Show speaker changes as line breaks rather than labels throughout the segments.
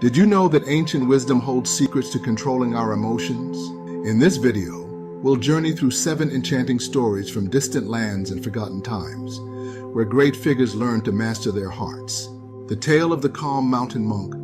Did you know that ancient wisdom holds secrets to controlling our emotions? In this video, we'll journey through 7 enchanting stories from distant lands and forgotten times, where great figures learned to master their hearts. The tale of the calm mountain monk,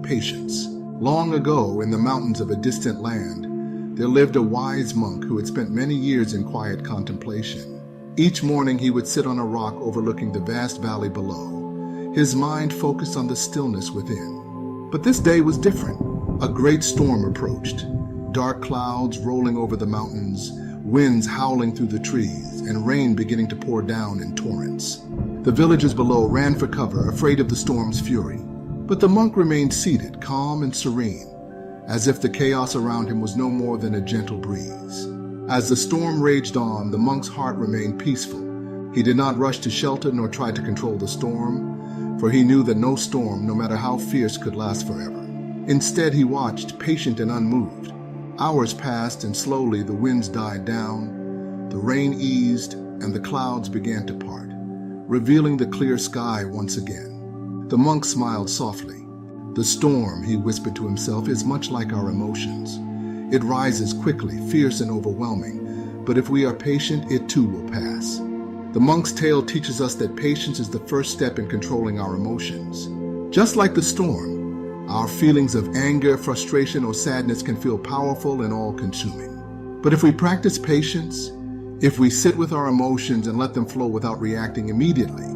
Patience. Long ago, in the mountains of a distant land, there lived a wise monk who had spent many years in quiet contemplation. Each morning he would sit on a rock overlooking the vast valley below, his mind focused on the stillness within. But this day was different. A great storm approached. Dark clouds rolling over the mountains, winds howling through the trees, and rain beginning to pour down in torrents. The villagers below ran for cover, afraid of the storm's fury. But the monk remained seated, calm and serene, as if the chaos around him was no more than a gentle breeze. As the storm raged on, the monk's heart remained peaceful. He did not rush to shelter nor try to control the storm, for he knew that no storm, no matter how fierce, could last forever. Instead, he watched, patient and unmoved. Hours passed, and slowly the winds died down, the rain eased, and the clouds began to part, revealing the clear sky once again. The monk smiled softly. The storm, he whispered to himself, is much like our emotions. It rises quickly, fierce and overwhelming, but if we are patient, it too will pass. The monk's tale teaches us that patience is the first step in controlling our emotions. Just like the storm, our feelings of anger, frustration, or sadness can feel powerful and all-consuming. But if we practice patience, if we sit with our emotions and let them flow without reacting immediately,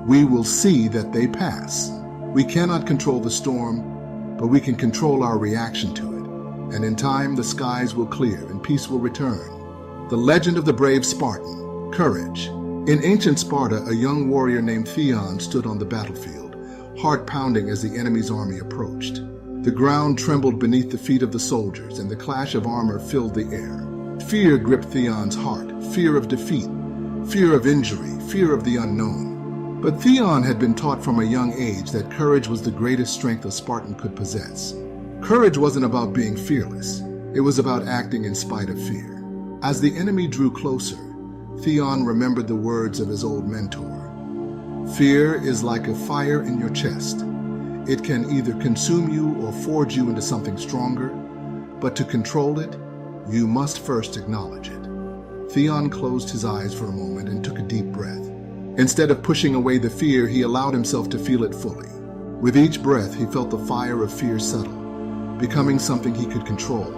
we will see that they pass. We cannot control the storm, but we can control our reaction to it. And in time, the skies will clear and peace will return. The legend of the brave Spartan, courage. In ancient Sparta, a young warrior named Theon stood on the battlefield, heart pounding as the enemy's army approached. The ground trembled beneath the feet of the soldiers, and the clash of armor filled the air. Fear gripped Theon's heart, fear of defeat, fear of injury, fear of the unknown. But Theon had been taught from a young age that courage was the greatest strength a Spartan could possess. Courage wasn't about being fearless, it was about acting in spite of fear. As the enemy drew closer, Theon remembered the words of his old mentor. Fear is like a fire in your chest. It can either consume you or forge you into something stronger, but to control it, you must first acknowledge it. Theon closed his eyes for a moment and took a deep breath. Instead of pushing away the fear, he allowed himself to feel it fully. With each breath, he felt the fire of fear settle, becoming something he could control,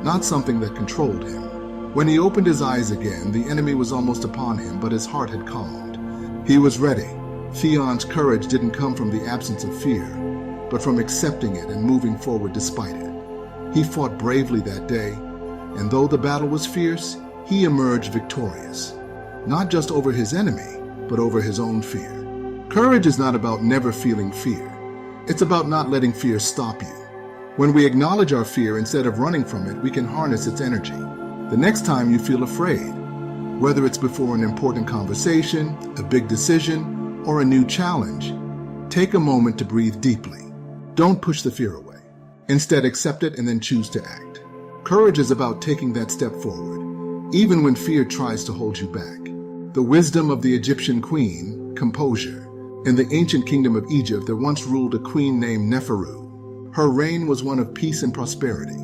not something that controlled him. When he opened his eyes again, the enemy was almost upon him, but his heart had calmed. He was ready. Theon's courage didn't come from the absence of fear, but from accepting it and moving forward despite it. He fought bravely that day, and though the battle was fierce, he emerged victorious, not just over his enemy, but over his own fear. Courage is not about never feeling fear. It's about not letting fear stop you. When we acknowledge our fear instead of running from it, we can harness its energy. The next time you feel afraid, whether it's before an important conversation, a big decision, or a new challenge, take a moment to breathe deeply. Don't push the fear away. Instead, accept it and then choose to act. Courage is about taking that step forward, even when fear tries to hold you back. The wisdom of the Egyptian queen, Composure. In the ancient kingdom of Egypt, there once ruled a queen named Neferu. Her reign was one of peace and prosperity,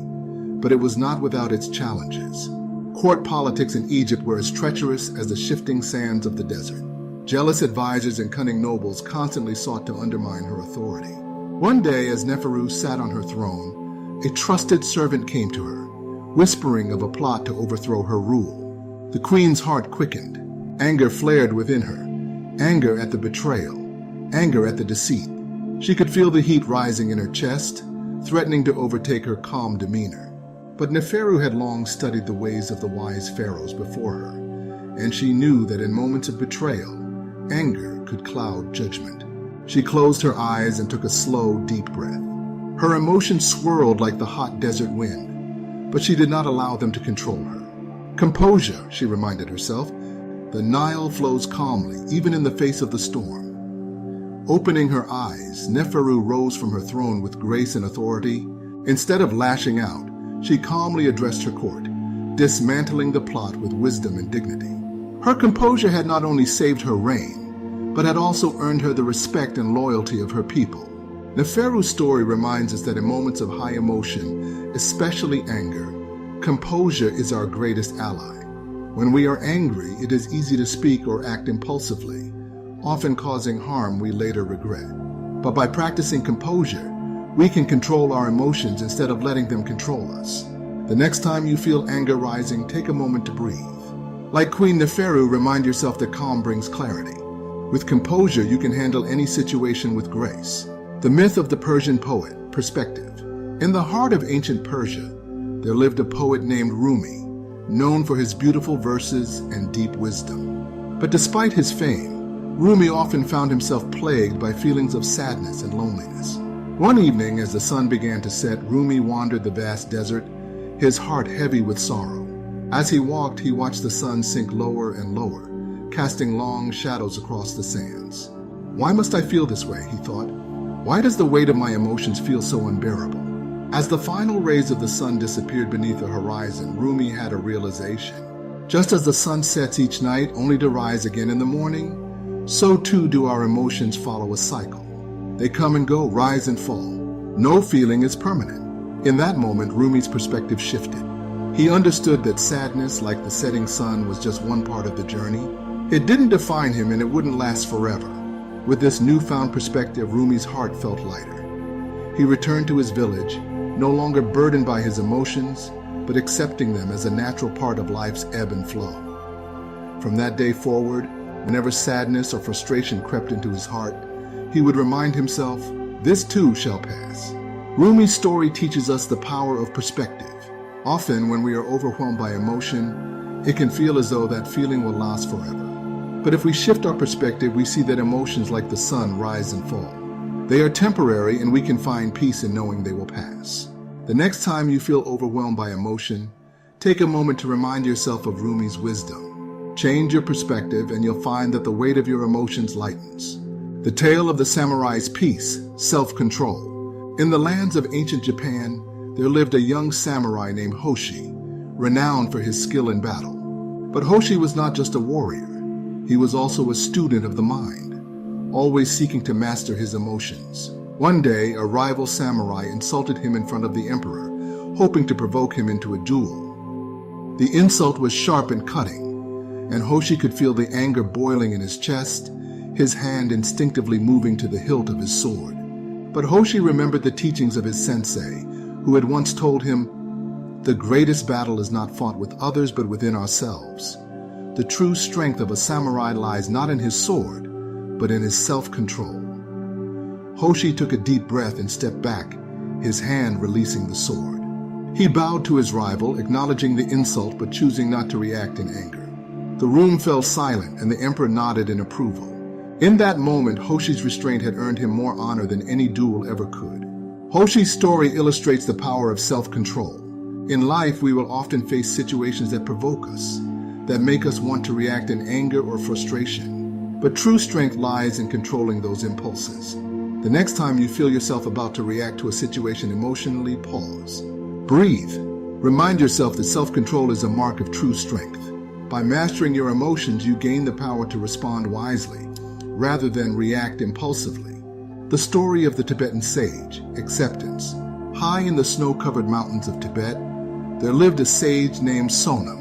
but it was not without its challenges. Court politics in Egypt were as treacherous as the shifting sands of the desert. Jealous advisors and cunning nobles constantly sought to undermine her authority. One day, as Neferu sat on her throne, a trusted servant came to her, whispering of a plot to overthrow her rule. The queen's heart quickened. Anger flared within her. Anger at the betrayal. Anger at the deceit. She could feel the heat rising in her chest, threatening to overtake her calm demeanor. But Neferu had long studied the ways of the wise pharaohs before her, and she knew that in moments of betrayal, anger could cloud judgment. She closed her eyes and took a slow, deep breath. Her emotions swirled like the hot desert wind, but she did not allow them to control her. Composure, she reminded herself. The Nile flows calmly, even in the face of the storm. Opening her eyes, Neferu rose from her throne with grace and authority. Instead of lashing out, she calmly addressed her court, dismantling the plot with wisdom and dignity. Her composure had not only saved her reign, but had also earned her the respect and loyalty of her people. Neferu's story reminds us that in moments of high emotion, especially anger, composure is our greatest ally. When we are angry, it is easy to speak or act impulsively, often causing harm we later regret. But by practicing composure, we can control our emotions instead of letting them control us. The next time you feel anger rising, take a moment to breathe. Like Queen Neferu, remind yourself that calm brings clarity. With composure, you can handle any situation with grace. The myth of the Persian poet, perspective. In the heart of ancient Persia, there lived a poet named Rumi, known for his beautiful verses and deep wisdom. But despite his fame, Rumi often found himself plagued by feelings of sadness and loneliness. One evening, as the sun began to set, Rumi wandered the vast desert, his heart heavy with sorrow. As he walked, he watched the sun sink lower and lower, casting long shadows across the sands. "Why must I feel this way?" he thought. "Why does the weight of my emotions feel so unbearable?" As the final rays of the sun disappeared beneath the horizon, Rumi had a realization. Just as the sun sets each night only to rise again in the morning, so too do our emotions follow a cycle. They come and go, rise and fall. No feeling is permanent. In that moment, Rumi's perspective shifted. He understood that sadness, like the setting sun, was just one part of the journey. It didn't define him and it wouldn't last forever. With this newfound perspective, Rumi's heart felt lighter. He returned to his village, no longer burdened by his emotions, but accepting them as a natural part of life's ebb and flow. From that day forward, whenever sadness or frustration crept into his heart, he would remind himself, "This too shall pass." Rumi's story teaches us the power of perspective. Often, when we are overwhelmed by emotion, it can feel as though that feeling will last forever. But if we shift our perspective, we see that emotions like the sun rise and fall. They are temporary, and we can find peace in knowing they will pass. The next time you feel overwhelmed by emotion, take a moment to remind yourself of Rumi's wisdom. Change your perspective, and you'll find that the weight of your emotions lightens. The tale of the samurai's peace, self-control. In the lands of ancient Japan, there lived a young samurai named Hoshi, renowned for his skill in battle. But Hoshi was not just a warrior. He was also a student of the mind, always seeking to master his emotions. One day, a rival samurai insulted him in front of the emperor, hoping to provoke him into a duel. The insult was sharp and cutting, and Hoshi could feel the anger boiling in his chest, his hand instinctively moving to the hilt of his sword. But Hoshi remembered the teachings of his sensei, who had once told him, "The greatest battle is not fought with others but within ourselves." The true strength of a samurai lies not in his sword, but in his self-control. Hoshi took a deep breath and stepped back, his hand releasing the sword. He bowed to his rival, acknowledging the insult but choosing not to react in anger. The room fell silent, and the emperor nodded in approval. In that moment, Hoshi's restraint had earned him more honor than any duel ever could. Hoshi's story illustrates the power of self-control. In life, we will often face situations that provoke us, that make us want to react in anger or frustration. But true strength lies in controlling those impulses. The next time you feel yourself about to react to a situation emotionally, pause. Breathe. Remind yourself that self-control is a mark of true strength. By mastering your emotions, you gain the power to respond wisely, rather than react impulsively. The story of the Tibetan sage, acceptance. High in the snow-covered mountains of Tibet, there lived a sage named Sonam,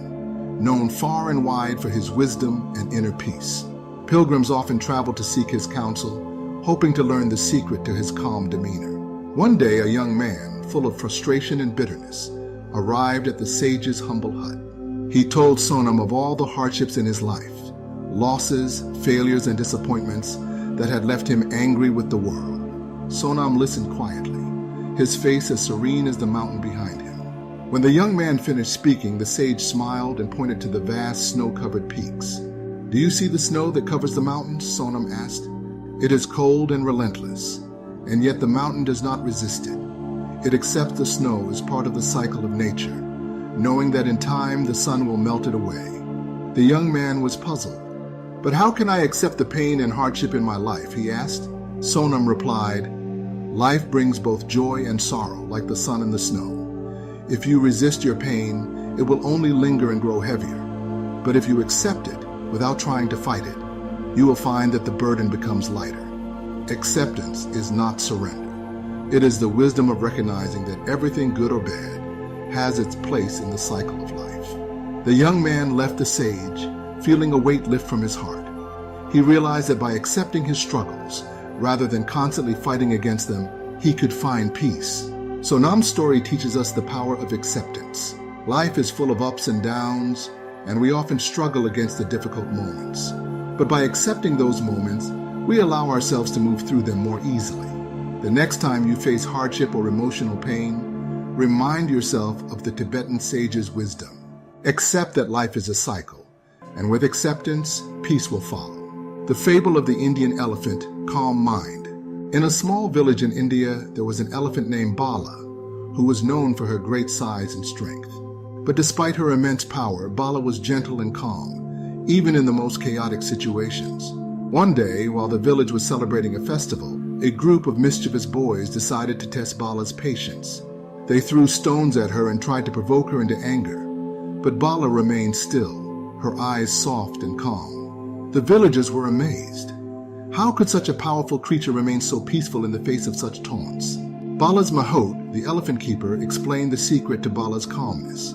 known far and wide for his wisdom and inner peace. Pilgrims often traveled to seek his counsel, hoping to learn the secret to his calm demeanor. One day, a young man, full of frustration and bitterness, arrived at the sage's humble hut. He told Sonam of all the hardships in his life, losses, failures, and disappointments that had left him angry with the world. Sonam listened quietly, his face as serene as the mountain behind him. When the young man finished speaking, the sage smiled and pointed to the vast snow-covered peaks. "Do you see the snow that covers the mountains?" Sonam asked. "It is cold and relentless, and yet the mountain does not resist it. It accepts the snow as part of the cycle of nature, knowing that in time the sun will melt it away." The young man was puzzled. "But how can I accept the pain and hardship in my life?" he asked. Sonam replied, "Life brings both joy and sorrow, like the sun and the snow. If you resist your pain, it will only linger and grow heavier. But if you accept it without trying to fight it, you will find that the burden becomes lighter. Acceptance is not surrender." It is the wisdom of recognizing that everything good or bad has its place in the cycle of life. The young man left the sage, feeling a weight lift from his heart. He realized that by accepting his struggles, rather than constantly fighting against them, he could find peace. So Nam's story teaches us the power of acceptance. Life is full of ups and downs, and we often struggle against the difficult moments. But by accepting those moments, we allow ourselves to move through them more easily. The next time you face hardship or emotional pain, remind yourself of the Tibetan sage's wisdom. Accept that life is a cycle, and with acceptance, peace will follow. The fable of the Indian elephant, calm mind. In a small village in India, there was an elephant named Bala, who was known for her great size and strength. But despite her immense power, Bala was gentle and calm, even in the most chaotic situations. One day, while the village was celebrating a festival, a group of mischievous boys decided to test Bala's patience. They threw stones at her and tried to provoke her into anger, but Bala remained still, her eyes soft and calm. The villagers were amazed. How could such a powerful creature remain so peaceful in the face of such taunts? Bala's Mahot, the elephant keeper, explained the secret to Bala's calmness.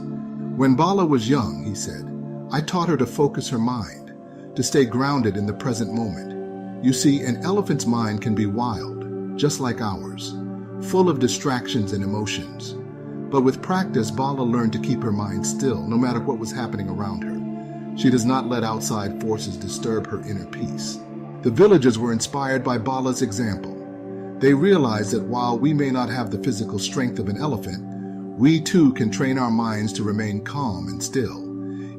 When Bala was young, he said, I taught her to focus her mind, to stay grounded in the present moment. You see, an elephant's mind can be wild, just like ours, full of distractions and emotions. But with practice, Bala learned to keep her mind still, no matter what was happening around her. She does not let outside forces disturb her inner peace. The villagers were inspired by Bala's example. They realized that while we may not have the physical strength of an elephant, we too can train our minds to remain calm and still,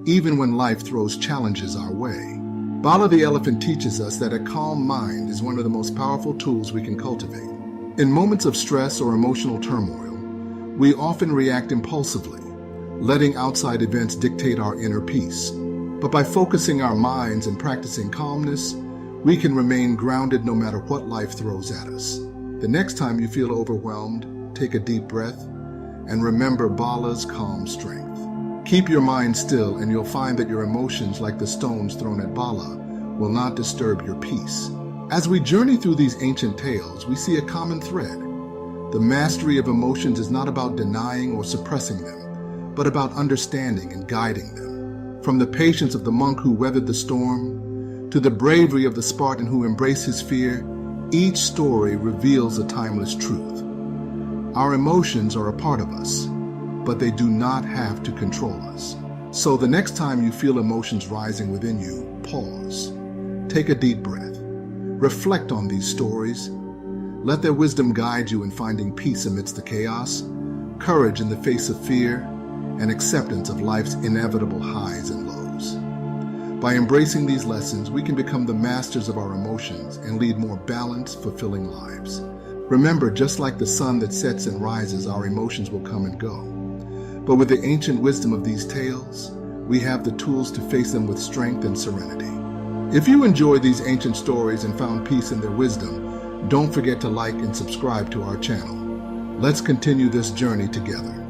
even when life throws challenges our way. Bala the elephant teaches us that a calm mind is one of the most powerful tools we can cultivate. In moments of stress or emotional turmoil, we often react impulsively, letting outside events dictate our inner peace. But by focusing our minds and practicing calmness, we can remain grounded no matter what life throws at us. The next time you feel overwhelmed, take a deep breath and remember Bala's calm strength. Keep your mind still and you'll find that your emotions, like the stones thrown at Bala, will not disturb your peace. As we journey through these ancient tales, we see a common thread. The mastery of emotions is not about denying or suppressing them, but about understanding and guiding them. From the patience of the monk who weathered the storm, to the bravery of the Spartan who embraced his fear, each story reveals a timeless truth. Our emotions are a part of us, but they do not have to control us. So the next time you feel emotions rising within you, pause. Take a deep breath. Reflect on these stories. Let their wisdom guide you in finding peace amidst the chaos, courage in the face of fear, and acceptance of life's inevitable highs and lows. By embracing these lessons, we can become the masters of our emotions and lead more balanced, fulfilling lives. Remember, just like the sun that sets and rises, our emotions will come and go. But with the ancient wisdom of these tales, we have the tools to face them with strength and serenity. If you enjoyed these ancient stories and found peace in their wisdom, don't forget to like and subscribe to our channel. Let's continue this journey together.